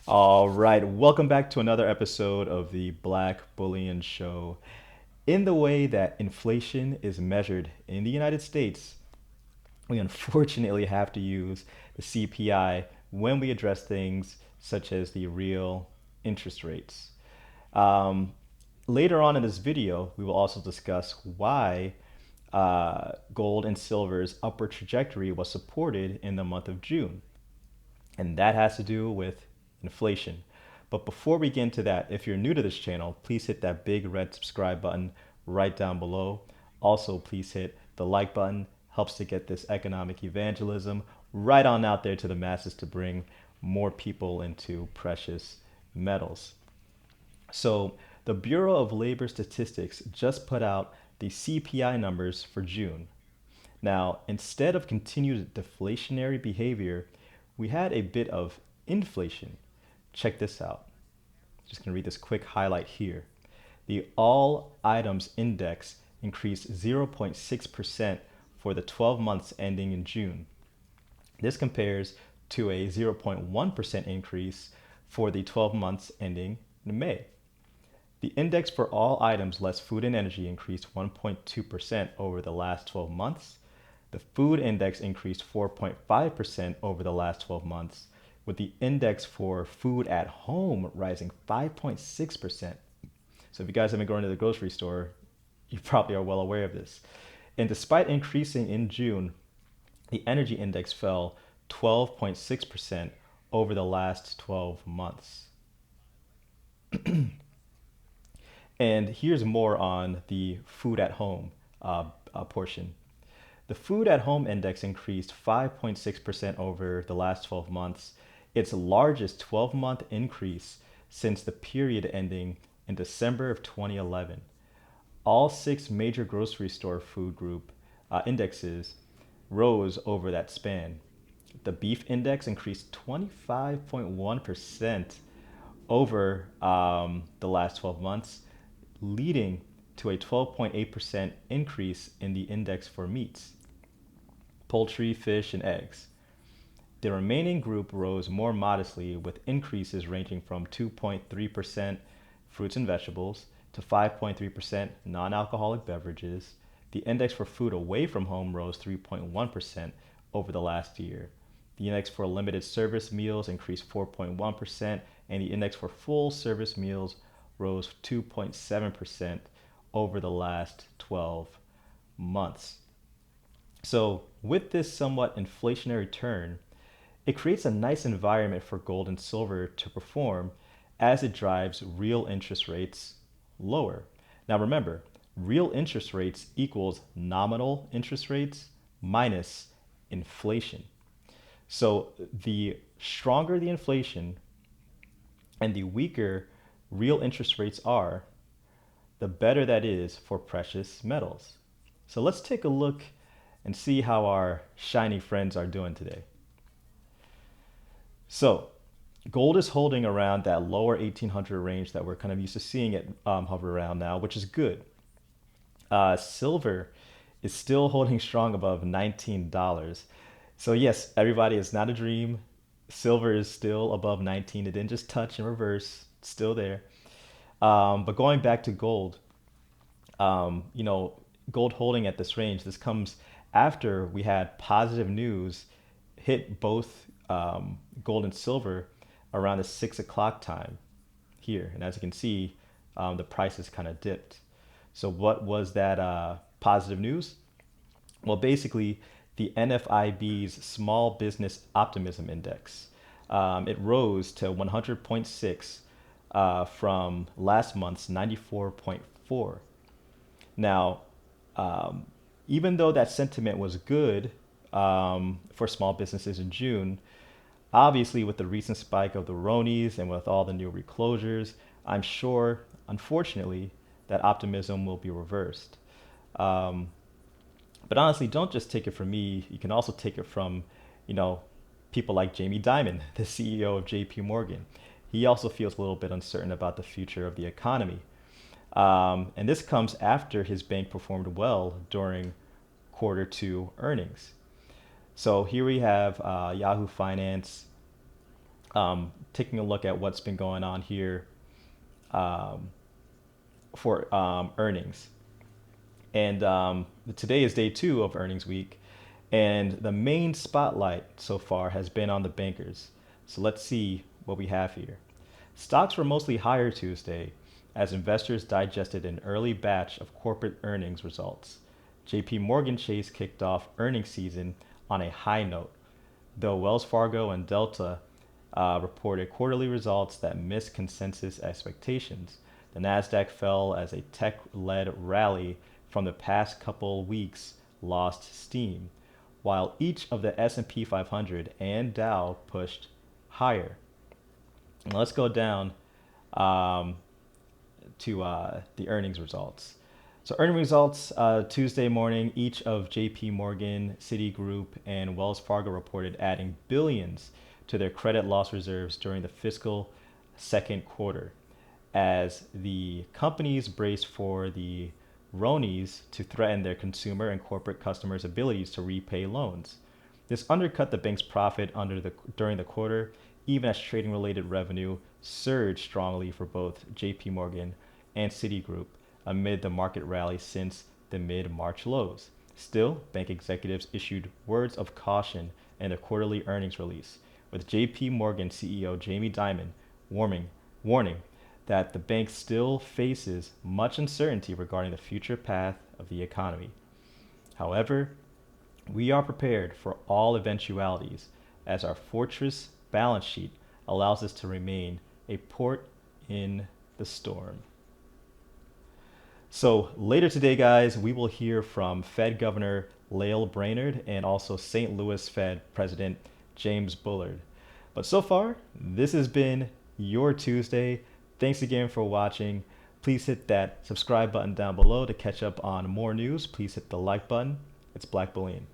All right, welcome back to another episode of the Black Bullion Show. In the way that inflation is measured in the United States, we unfortunately have to use the CPI when we address things such as the real interest rates. Um, Later on in this video, we will also discuss why gold and silver's upward trajectory was supported in the month of June. And that has to do with inflation. But before we get into that, if you're new to this channel, please hit that big red subscribe button right down below. Also, please hit the like button. Helps to get this economic evangelism right on out there to the masses to bring more people into precious metals. So, the Bureau of Labor Statistics just put out the CPI numbers for June. Now, instead of continued deflationary behavior, we had a bit of inflation. Check this out. Just going to read this quick highlight here. The all items index increased 0.6% for the 12 months ending in June. This compares to a 0.1% increase for the 12 months ending in May. The index for all items less food and energy increased 1.2% over the last 12 months. The food index increased 4.5% over the last 12 months, with the index for food at home rising 5.6%. So if you guys have been going to the grocery store, you probably are well aware of this. And despite increasing in June, the energy index fell 12.6% over the last 12 months. And here's more on the food at home portion. The food at home index increased 5.6% over the last 12 months, its largest 12-month increase since the period ending in December of 2011. All six major grocery store food group indexes rose over that span. The beef index increased 25.1% over the last 12 months, leading to a 12.8% increase in the index for meats, poultry, fish, and eggs. The remaining group rose more modestly, with increases ranging from 2.3% fruits and vegetables to 5.3% non alcoholic beverages. The index for food away from home rose 3.1% over the last year. The index for limited service meals increased 4.1%, and the index for full service meals rose 2.7% over the last 12 months. So, with this somewhat inflationary turn, it creates a nice environment for gold and silver to perform as it drives real interest rates lower. Now remember, real interest rates equals nominal interest rates minus inflation. So the stronger the inflation and the weaker real interest rates are, the better that is for precious metals. So let's take a look and see how our shiny friends are doing today. So gold is holding around that lower 1800 range that we're kind of used to seeing it hover around now, which is good. Silver is still holding strong above $19. So yes, everybody, it's not a dream. Silver is still above 19. It didn't just touch and reverse. It's still there. But going back to gold, you know, gold holding at this range, this comes after we had positive news hit both gold and silver around the 6 o'clock time here. And as you can see, the prices kind of dipped. So what was that positive news? Well, basically, the NFIB's Small Business Optimism Index. It rose to 100.6 from last month's 94.4. Now, even though that sentiment was good for small businesses in June, obviously with the recent spike of the Ronies and with all the new reclosures, I'm sure, unfortunately, that optimism will be reversed. Um, but honestly, don't just take it from me. You can also take it from, you know, people like Jamie Dimon, the CEO of JP Morgan. He also feels a little bit uncertain about the future of the economy. And this comes after his bank performed well during quarter two earnings. So here we have Yahoo Finance Taking a look at what's been going on here for earnings. And today is day two of earnings week. And the main spotlight so far has been on the bankers. So let's see what we have here. Stocks were mostly higher Tuesday as investors digested an early batch of corporate earnings results. JP Morgan Chase kicked off earnings season on a high note, though Wells Fargo and Delta reported quarterly results that missed consensus expectations. The Nasdaq fell as a tech-led rally from the past couple weeks lost steam, while each of the S&P 500 and Dow pushed higher. And let's go down um, to the earnings results. So earning results Tuesday morning, each of J.P. Morgan, Citigroup, and Wells Fargo reported adding billions to their credit loss reserves during the fiscal second quarter, as the companies braced for the Ronies to threaten their consumer and corporate customers' abilities to repay loans. This undercut the bank's profit during the quarter, even as trading-related revenue surged strongly for both J.P. Morgan and Citigroup amid the market rally since the mid-March lows. Still, bank executives issued words of caution in their quarterly earnings release, with J.P. Morgan CEO Jamie Dimon warning that the bank still faces much uncertainty regarding the future path of the economy. However, we are prepared for all eventualities as our fortress balance sheet allows us to remain a port in the storm. So later today, guys, we will hear from Fed Governor Lael Brainerd and also St. Louis Fed President James Bullard. But so far, this has been your Tuesday. Thanks again for watching. Please hit that subscribe button down below to catch up on more news. Please hit the like button. It's Black Bullion.